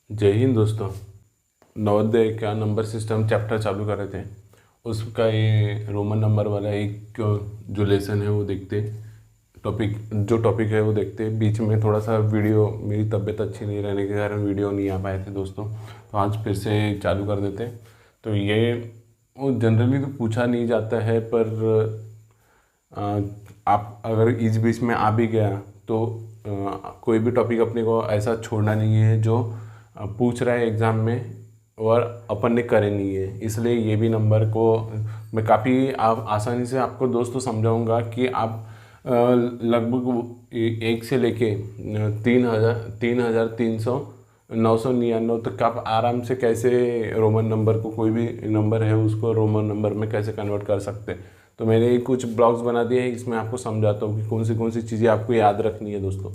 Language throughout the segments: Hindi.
जय हिंद दोस्तों। नवोदय का नंबर सिस्टम चैप्टर चालू कर रहे थे, उसका ये रोमन नंबर वाला एक जो लेसन है वो देखते, टॉपिक है वो देखते। बीच में थोड़ा सा वीडियो, मेरी तबीयत अच्छी नहीं रहने के कारण वीडियो नहीं आ पाए थे दोस्तों, तो आज फिर से चालू कर देते। तो ये वो जनरली तो पूछा नहीं जाता है, पर आप अगर इस बीच में आ भी गया तो कोई भी टॉपिक अपने को ऐसा छोड़ना नहीं है जो पूछ रहा है एग्ज़ाम में और अपन ने करे नहीं है। इसलिए ये भी नंबर को मैं काफ़ी आसानी से आपको दोस्तों समझाऊंगा कि आप लगभग 1 से लेके 3,300 तक आप आराम से कैसे रोमन नंबर को, कोई भी नंबर है उसको रोमन नंबर में कैसे कन्वर्ट कर सकते हैं। तो मैंने कुछ ब्लॉग्स बना दिए हैं, इसमें आपको समझाता हूँ कि कौन सी चीज़ें आपको याद रखनी है दोस्तों।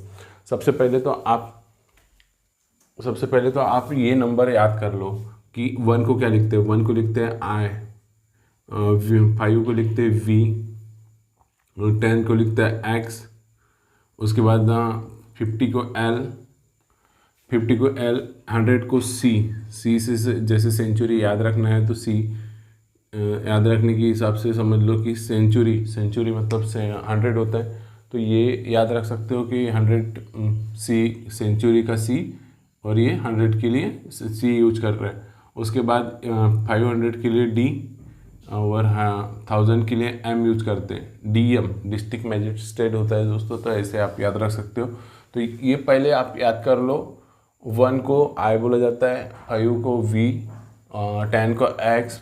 सबसे पहले तो आप ये नंबर याद कर लो कि 1 को क्या लिखते हैं। 1 को लिखते हैं आई, 5 को लिखते हैं वी, 10 को लिखते हैं एक्स, उसके बाद 50 को एल, 100 को सी। सी से जैसे सेंचुरी याद रखना है तो सी याद रखने के हिसाब से समझ लो कि सेंचुरी मतलब से 100 होता है, तो ये याद रख सकते हो कि 100 सी, सेंचुरी का सी, और ये 100 के लिए सी यूज कर रहे हैं। उसके बाद 500 के लिए डी, और 1000 के लिए एम यूज करते हैं। डीएम डिस्ट्रिक्ट मजिस्ट्रेट होता है दोस्तों, तो ऐसे आप याद रख सकते हो। तो ये पहले आप याद कर लो। 1 को आई बोला जाता है, 5 को वी, 10 को एक्स,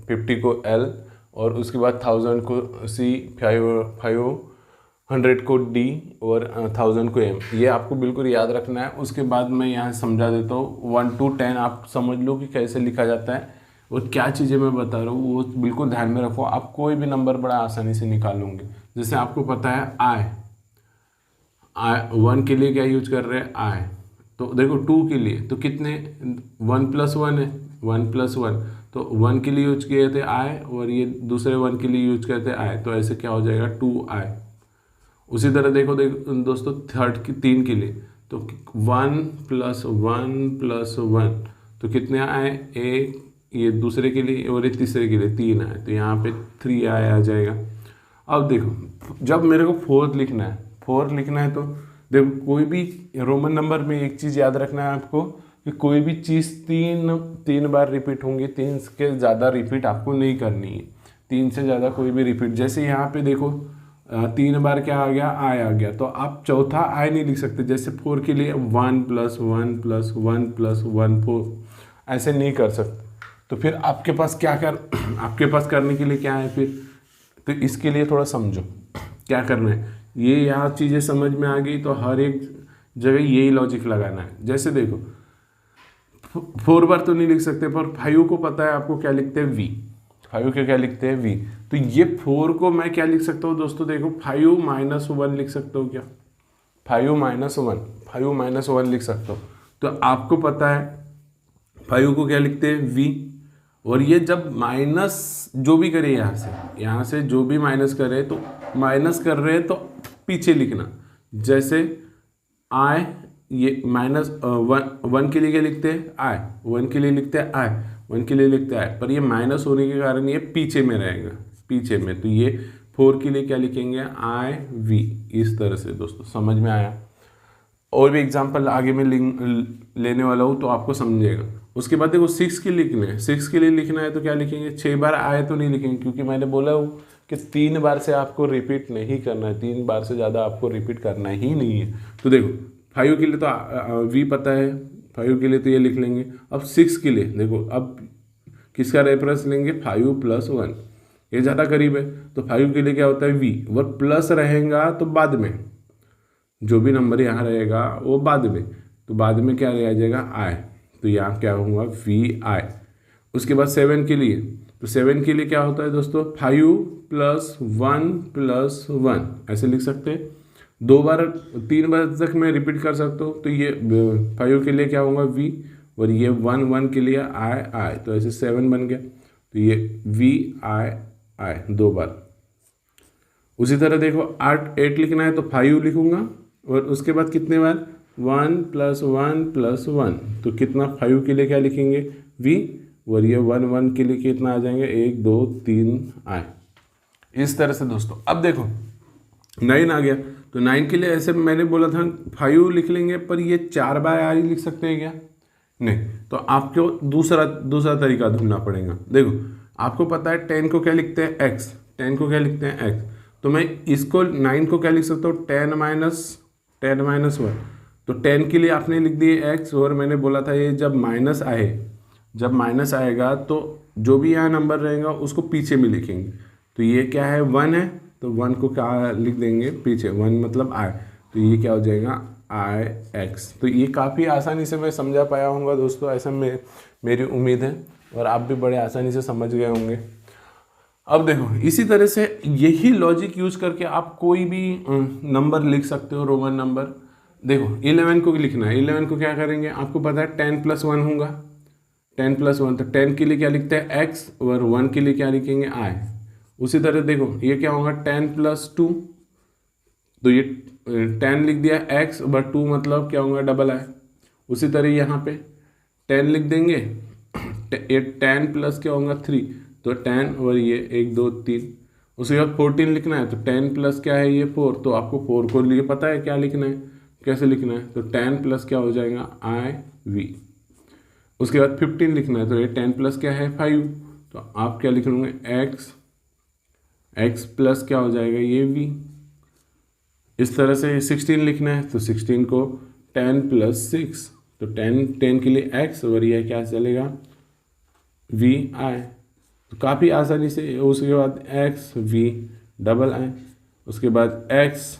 50 को एल, और उसके बाद 1000 को सी, 500 को डी, और 1000 को एम। ये आपको बिल्कुल याद रखना है। उसके बाद मैं यहाँ समझा देता हूँ। 1 to 10 आप समझ लो कि कैसे लिखा जाता है, और क्या चीज़ें मैं बता रहा हूँ वो बिल्कुल ध्यान में रखो। आप कोई भी नंबर बड़ा आसानी से निकालोगे। जैसे आपको पता है आई 1 के लिए क्या यूज कर रहे हैं आई, तो देखो 2 के लिए तो कितने 1+1 है, 1+1, तो 1 के लिए यूज किए थे आई, और ये दूसरे 1 के लिए यूज किए थे आई, तो ऐसे क्या हो जाएगा 2i। उसी तरह देखो दोस्तों 3 के लिए तो 1+1+1, तो कितने आए, एक, ये दूसरे के लिए और ये तीसरे के लिए 3 आए, तो यहाँ पे 3i आ जाएगा। अब देखो जब मेरे को 4 लिखना है तो देखो कोई भी रोमन नंबर में एक चीज़ याद रखना है आपको कि कोई भी चीज़ तीन बार रिपीट होंगी। 3 के ज़्यादा रिपीट आपको नहीं करनी है, 3 से ज़्यादा कोई भी रिपीट। जैसे यहाँ पे देखो 3 बार क्या आ गया, आई आ गया, तो आप चौथा आई नहीं लिख सकते। जैसे 4 के लिए 1+1+1+1 4, ऐसे नहीं कर सकते। तो फिर आपके पास आपके पास करने के लिए क्या है फिर, तो इसके लिए थोड़ा समझो क्या करना है। ये यहाँ चीज़ें समझ में आ गई तो हर एक जगह यही लॉजिक लगाना है। जैसे देखो 4 बार तो नहीं लिख सकते, पर 5 को पता है आपको क्या लिखते हैं, वी। 5 के क्या लिखते हैं, वी। तो ये 4 को मैं क्या लिख सकता हूँ दोस्तों, देखो 5-1 लिख सकता हूँ क्या, 5-1 लिख सकता हूँ। तो आपको पता है 5 को क्या लिखते हैं, वी, और ये जब माइनस जो भी करे यहाँ से जो भी माइनस करे, तो माइनस कर रहे हैं तो पीछे लिखना। जैसे आई, ये -1 के लिए क्या लिखते हैं, आई, 1 के लिए लिखते हैं आई, 1 के लिए लिखते हैं आई, पर ये माइनस होने के कारण ये पीछे में रहेगा, पीछे में। तो ये 4 के लिए क्या लिखेंगे, आई वी। इस तरह से दोस्तों समझ में आया। और भी एग्जांपल आगे में लेने वाला हूँ तो आपको समझेगा। उसके बाद देखो 6 के लिखने हैं, 6 के लिए लिखना है तो क्या लिखेंगे, 6 बार आए तो नहीं लिखेंगे, क्योंकि मैंने बोला हूँ कि 3 बार से आपको रिपीट नहीं करना है, 3 बार से ज़्यादा आपको रिपीट करना ही नहीं है। तो देखो 5 के लिए तो वी पता है, 5 के लिए तो ये लिख लेंगे। अब 6 के लिए देखो, अब किसका रेफरेंस लेंगे, 5+1, ये ज़्यादा करीब है, तो 5 के लिए क्या होता है, वी, वो प्लस रहेगा तो बाद में जो भी नंबर यहाँ रहेगा वो बाद में, तो बाद में क्या रह जाएगा, आई, तो यहाँ क्या होगा, वी आई। उसके बाद 7 के लिए, तो 7 के लिए क्या होता है दोस्तों, 5+1+1 ऐसे लिख सकते हैं। 3 बार तक मैं रिपीट कर सकता हूँ, तो ये 5 के लिए क्या होगा, वी, और ये 1 के लिए आई आई, तो ऐसे 7 बन गया, तो ये वी आई आई 2 बार। उसी तरह देखो 8 लिखना है तो 5 लिखूंगा, और उसके बाद कितने बार, 1 + 1 + 1, तो कितना 5 के लिए क्या लिखेंगे v, और ये 1 1 के लिए कितना आ जाएंगे 1 2 3 आए। इस तरह से दोस्तों अब देखो 9 आ गया, तो 9 के लिए ऐसे मैंने बोला था 5 लिख लेंगे, पर ये 4 बाय आर ही लिख सकते हैं क्या? नहीं, तो आपको दूसरा तरीका ढूंढना पड़ेगा। देखो आपको पता है 10 को क्या लिखते हैं x, 10 को क्या लिखते हैं x, तो मैं इसको 9 को क्या लिख सकता हूँ 10 - 1, तो 10 के लिए आपने लिख दिए x, और मैंने बोला था ये जब माइनस आएगा तो जो भी यहाँ नंबर रहेगा उसको पीछे में लिखेंगे। तो ये क्या है 1 है, तो 1 को क्या लिख देंगे पीछे, 1 मतलब i, तो ये क्या हो जाएगा ix। तो ये काफ़ी आसानी से मैं समझा पाया हूँगा दोस्तों, ऐसा मेरी उम्मीद है, और आप भी बड़े आसानी से समझ गए होंगे। अब देखो इसी तरह से यही लॉजिक यूज करके आप कोई भी नंबर लिख सकते हो, रोमन नंबर। देखो 11 को लिखना है, 11 को क्या करेंगे, आपको पता है 10 + 1 होगा, 10 + 1, तो 10 के लिए क्या लिखते हैं x, और 1 के लिए क्या लिखेंगे i। उसी तरह देखो ये क्या होगा 10 + 2, तो ये 10 लिख दिया x, और 2 मतलब क्या होगा डबल i। उसी तरह यहाँ पे 10 लिख देंगे, ये 10 प्लस क्या होगा 3, तो 10 और ये 1 2 3। उसके बाद 14 लिखना है, तो 10 प्लस क्या है ये 4, तो आपको 4 को लिए पता है क्या लिखना है, कैसे लिखना है, तो 10 प्लस क्या हो जाएगा IV। उसके बाद 15 लिखना है, तो ये 10 प्लस क्या है 5, तो आप क्या लिख लोगे x प्लस क्या हो जाएगा ये v। इस तरह से 16 लिखना है, तो 16 को 10 + 6, तो 10 के लिए x, और ये क्या चलेगा VI। तो काफ़ी आसानी से, उसके बाद x v डबल i, उसके बाद x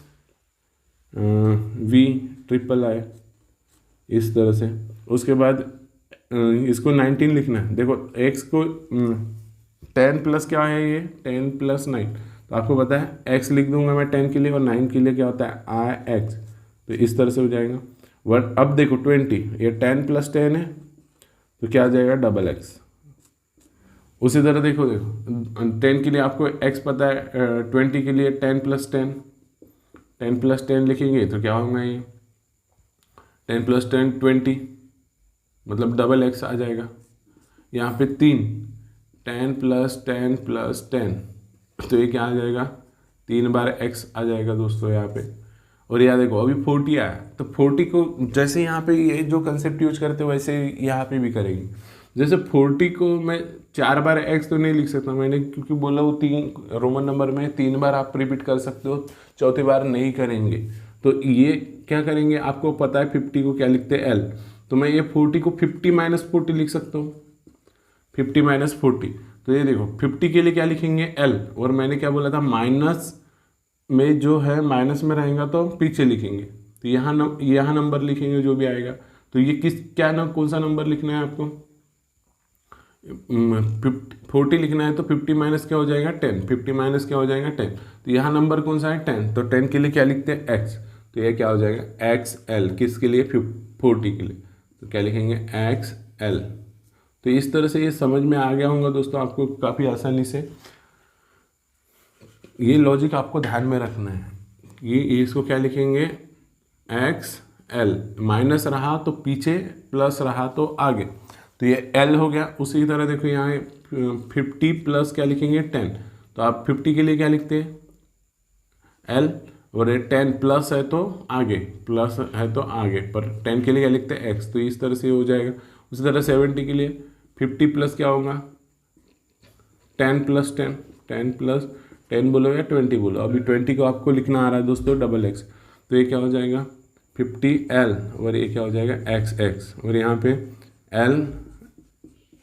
v ट्रिपल i, इस तरह से। उसके बाद इसको 19 लिखना है, देखो x को 10 प्लस क्या है ये 10 + 9, तो आपको पता है x लिख दूंगा मैं 10 के लिए, और 9 के लिए क्या होता है ix, तो इस तरह से हो जाएगा। वर्ड अब देखो 20, ये 10 + 10 है, तो क्या आ जाएगा डबल x। उसी तरह देखो 10 के लिए आपको x पता है, 20 के लिए 10 + 10, 10 + 10 लिखेंगे तो क्या होगा ये 10 + 10 20, मतलब डबल x आ जाएगा। यहाँ पे 3 10 + 10 + 10, तो ये क्या आ जाएगा 3 बार x आ जाएगा दोस्तों यहाँ पे। और यहाँ देखो अभी 40 आया, तो 40 को जैसे यहाँ पे ये जो कंसेप्ट यूज करते हैं वैसे यहाँ पे भी करेंगे। जैसे 40 को मैं 4 बार x तो नहीं लिख सकता मैंने, क्योंकि बोला वो 3 रोमन नंबर में 3 बार आप रिपीट कर सकते हो, चौथी बार नहीं करेंगे। तो ये क्या करेंगे, आपको पता है 50 को क्या लिखते हैं L, तो मैं ये 40 को 50 - 40 लिख सकता हूँ, 50 - 40। तो ये देखो 50 के लिए क्या लिखेंगे L, और मैंने क्या बोला था माइनस में जो है माइनस में रहेगा तो पीछे लिखेंगे, तो यहाँ नंबर लिखेंगे जो भी आएगा। तो ये कौन सा नंबर लिखना है आपको 40 लिखना है, तो 50 माइनस क्या हो जाएगा 10, 50 माइनस क्या हो जाएगा 10, तो यहाँ नंबर कौन सा है 10, तो 10 के लिए क्या लिखते हैं x, तो ये क्या हो जाएगा XL, किसके लिए 40 के लिए, तो क्या लिखेंगे XL। तो इस तरह से ये समझ में आ गया होगा दोस्तों आपको काफ़ी आसानी से। ये लॉजिक आपको ध्यान में रखना है, ये इसको क्या लिखेंगे XL, माइनस रहा तो पीछे, प्लस रहा तो आगे, तो ये L हो गया। उसी तरह देखो यहाँ 50 प्लस क्या लिखेंगे 10, तो आप 50 के लिए क्या लिखते हैं L, और ये 10 प्लस है तो आगे, प्लस है तो आगे, पर 10 के लिए क्या लिखते हैं X, तो इस तरह से हो जाएगा। उसी तरह 70 के लिए 50 प्लस क्या होगा 10 + 10, 10 + 10 बोलो या 20 बोलो, अभी 20 को आपको लिखना आ रहा है दोस्तों डबल x, तो ये क्या हो जाएगा 50L, और ये क्या हो जाएगा XX, और यहाँ पे L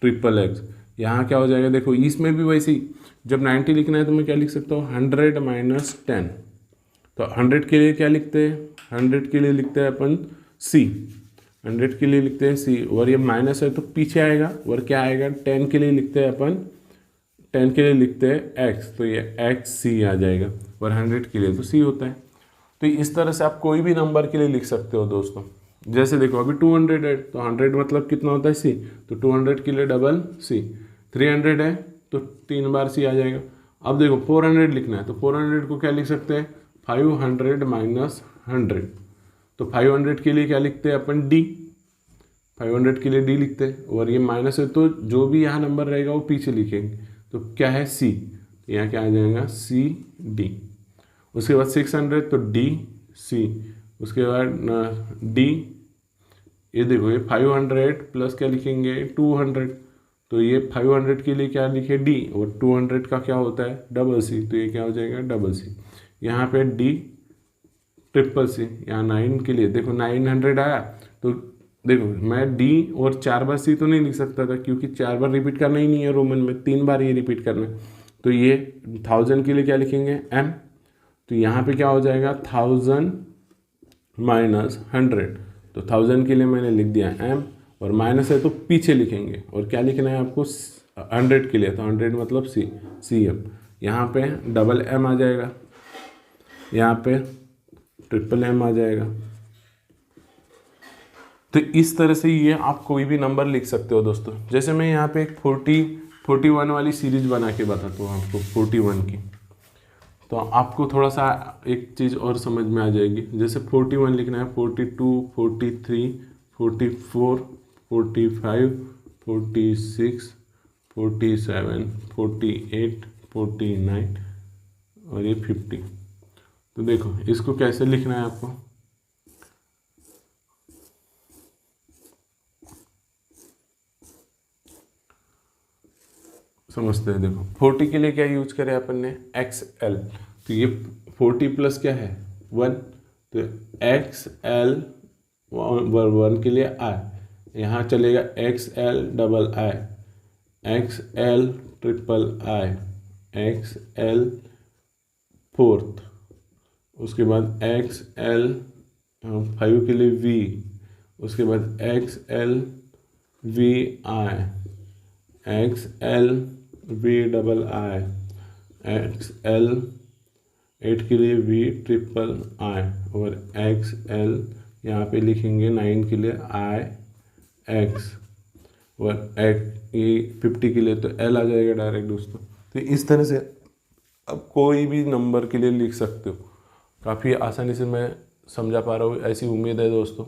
ट्रिपल x, यहाँ क्या हो जाएगा देखो इसमें भी वैसे ही जब 90 लिखना है तो मैं क्या लिख सकता हूँ 100 - 10, तो 100 के लिए क्या लिखते हैं 100 के लिए लिखते हैं अपन C, 100 के लिए लिखते हैं C, और ये माइनस है तो पीछे आएगा, और क्या आएगा 10 के लिए लिखते हैं अपन 10 के लिए लिखते हैं x, तो ये XC आ जाएगा, और 100 के लिए तो C होता है। तो इस तरह से आप कोई भी नंबर के लिए लिख सकते हो दोस्तों। जैसे देखो अभी 200 है, तो 100 मतलब कितना होता है C, तो 200 के लिए डबल C, 300 है तो 3 बार C आ जाएगा। अब देखो 400 लिखना है, तो 400 को क्या लिख सकते हैं 500 - 100, तो 500 के लिए क्या लिखते हैं अपन, डी। 500 के लिए डी लिखते हैं, और ये माइनस है तो जो भी यहाँ नंबर रहेगा वो पीछे लिखेंगे। तो क्या है, सी, यहाँ क्या आ जाएगा, सी डी। उसके बाद 600 तो डी सी। उसके बाद डी, ये देखो ये 500 प्लस क्या लिखेंगे, 200। तो ये 500 के लिए क्या लिखे, डी, और 200 का क्या होता है, डबल सी। तो ये क्या हो जाएगा, डबल सी। यहाँ पे डी ट्रिपल सी। यहाँ 9 के लिए देखो 900 आया, तो देखो मैं डी और 4 बार सी तो नहीं लिख सकता था, क्योंकि 4 बार रिपीट करना ही नहीं है रोमन में, 3 बार ये रिपीट करना है। तो ये 1000 के लिए क्या लिखेंगे, एम। तो यहाँ पे क्या हो जाएगा, 1000 माइनस 100। तो 1000 के लिए मैंने लिख दिया एम, और माइनस है तो पीछे लिखेंगे, और क्या लिखना है आपको, 100 के लिए, तो 100 मतलब सी एम। यहाँ पे डबल एम आ जाएगा, यहाँ पे ट्रिपल एम आ जाएगा। तो इस तरह से ये आप कोई भी नंबर लिख सकते हो दोस्तों। जैसे मैं यहाँ पे एक 41 वाली सीरीज बना के बताता हूँ आपको, 41 की, तो आपको थोड़ा सा एक चीज़ और समझ में आ जाएगी। जैसे 41 लिखना है, 42, 43, 44, 45, 46, 47, 48, 49 और ये 50। तो देखो इसको कैसे लिखना है आपको, समझते हैं। देखो 40 के लिए क्या यूज करें अपन ने, XL। तो ये 40 प्लस क्या है, 1, तो XL 1 के लिए I, यहाँ चलेगा XL double I, XL triple I, XL fourth, उसके बाद XL 5 के लिए V, उसके बाद XL VI, XL V double I, XL 8 के लिए V ट्रिपल I, और XL यहाँ पे लिखेंगे 9 के लिए IX, और ये 50 के लिए तो L आ जाएगा डायरेक्ट दोस्तों। तो इस तरह से अब कोई भी नंबर के लिए लिख सकते हो। काफ़ी आसानी से मैं समझा पा रहा हूँ, ऐसी उम्मीद है दोस्तों।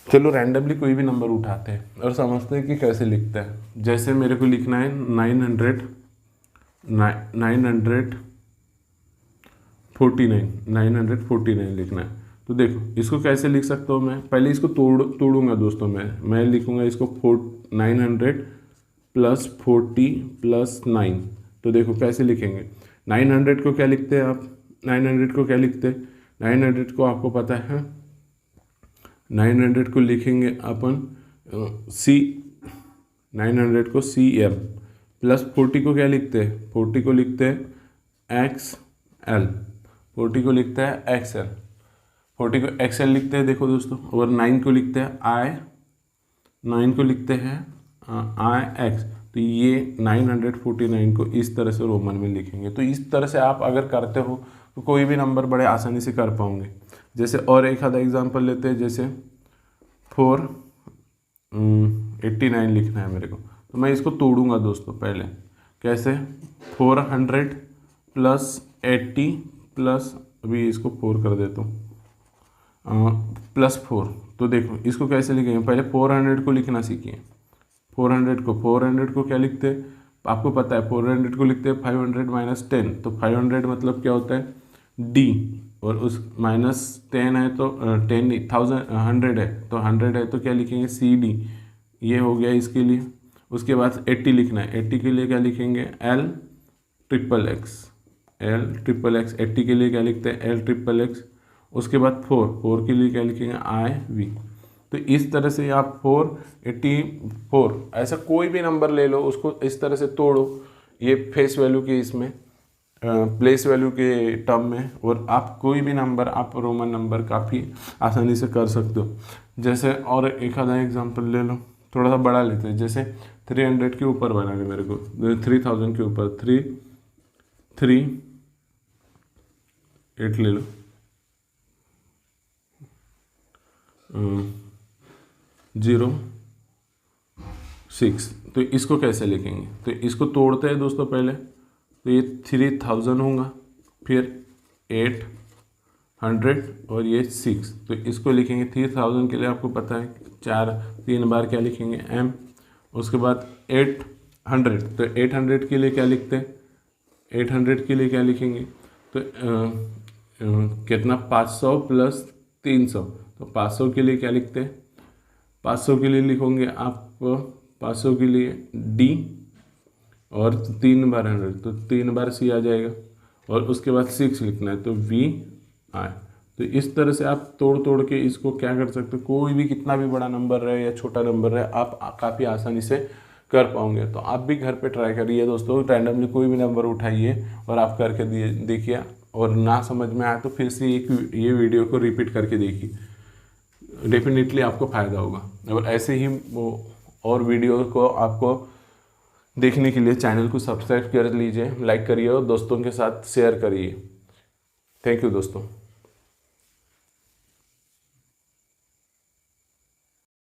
चलो रैंडमली कोई भी नंबर उठाते हैं और समझते हैं कि कैसे लिखता है। जैसे मेरे को लिखना है 949 लिखना है। तो देखो इसको कैसे लिख सकता हूँ मैं, पहले इसको तोड़ूंगा दोस्तों। मैं लिखूंगा इसको 900 प्लस 40 प्लस 9। तो देखो कैसे लिखेंगे, 900 को क्या लिखते हैं आप, 900 को क्या लिखते हैं, 900 को आपको पता है, 900 को लिखेंगे अपन सी, 900 को CM, प्लस 40 को क्या लिखते हैं, 40 को लिखते हैं XL, 40 को लिखता है XL, 40 को XL लिखते हैं देखो दोस्तों। और 9 को लिखते हैं I, 9 को लिखते हैं IX। तो ये 949 को इस तरह से रोमन में लिखेंगे। तो इस तरह से आप अगर करते हो तो कोई भी नंबर बड़े आसानी से कर पाओगे। जैसे और एक आधा एग्जांपल लेते हैं, जैसे 489 लिखना है मेरे को, तो मैं इसको तोड़ूंगा दोस्तों। पहले कैसे, 400 प्लस 80 प्लस, अभी इसको 4 कर देता हूँ, प्लस 4। तो देखो इसको कैसे लिखेंगे, पहले 400 को लिखना सीखिए। 400 को क्या लिखते हैं, आपको पता है 400 को लिखते हैं 500 माइनस 10। तो 500 मतलब क्या होता है, D, और उस माइनस 10 है तो 10 नहीं, 100 है तो 100 है तो क्या लिखेंगे, CD। ये हो गया इसके लिए। उसके बाद 80 लिखना है, 80 के लिए क्या लिखेंगे, L triple X, L triple X। 80 के लिए क्या लिखते हैं, L ट्रिपल X। उसके बाद 4 के लिए क्या लिखेंगे, IV। तो इस तरह से आप 484 ऐसा कोई भी नंबर ले लो, उसको इस तरह से तोड़ो, ये फेस वैल्यू के इसमें प्लेस वैल्यू के टर्म में, और आप कोई भी नंबर, आप रोमन नंबर काफ़ी आसानी से कर सकते हो। जैसे और एक आधा एग्जांपल ले लो, थोड़ा सा बड़ा लेते हैं। जैसे 300 के ऊपर बनाने मेरे को, 3000 के ऊपर 8 ले लो, 06। तो इसको कैसे लिखेंगे, तो इसको तोड़ते हैं दोस्तों पहले। तो ये 3000 होगा, फिर 100 और ये 6, तो इसको लिखेंगे 3000 के लिए आपको पता है 3 बार क्या लिखेंगे m। उसके बाद 800, तो 800 के लिए क्या लिखते हैं, 800 के लिए क्या लिखेंगे, तो कितना 500 प्लस 300, तो 500 के लिए क्या लिखते हैं, 500 के लिए लिखोगे आप 500 के लिए d और 3 बार 100, तो 3 बार c आ जाएगा और उसके बाद 6 लिखना है, तो v i। तो इस तरह से आप तोड़ के इसको क्या कर सकते हो, कोई भी कितना भी बड़ा नंबर रहे या छोटा नंबर रहे आप काफ़ी आसानी से कर पाओगे। तो आप भी घर पे ट्राई करिए दोस्तों, रैंडमली कोई भी नंबर उठाइए और आप करके देखिए, और ना समझ में आए तो फिर से ये वीडियो को रिपीट करके देखिए, डेफिनेटली आपको फ़ायदा होगा। और ऐसे ही और वीडियो को आपको देखने के लिए चैनल को सब्सक्राइब कर लीजिए, लाइक करिए और दोस्तों के साथ शेयर करिए। थैंक यू दोस्तों।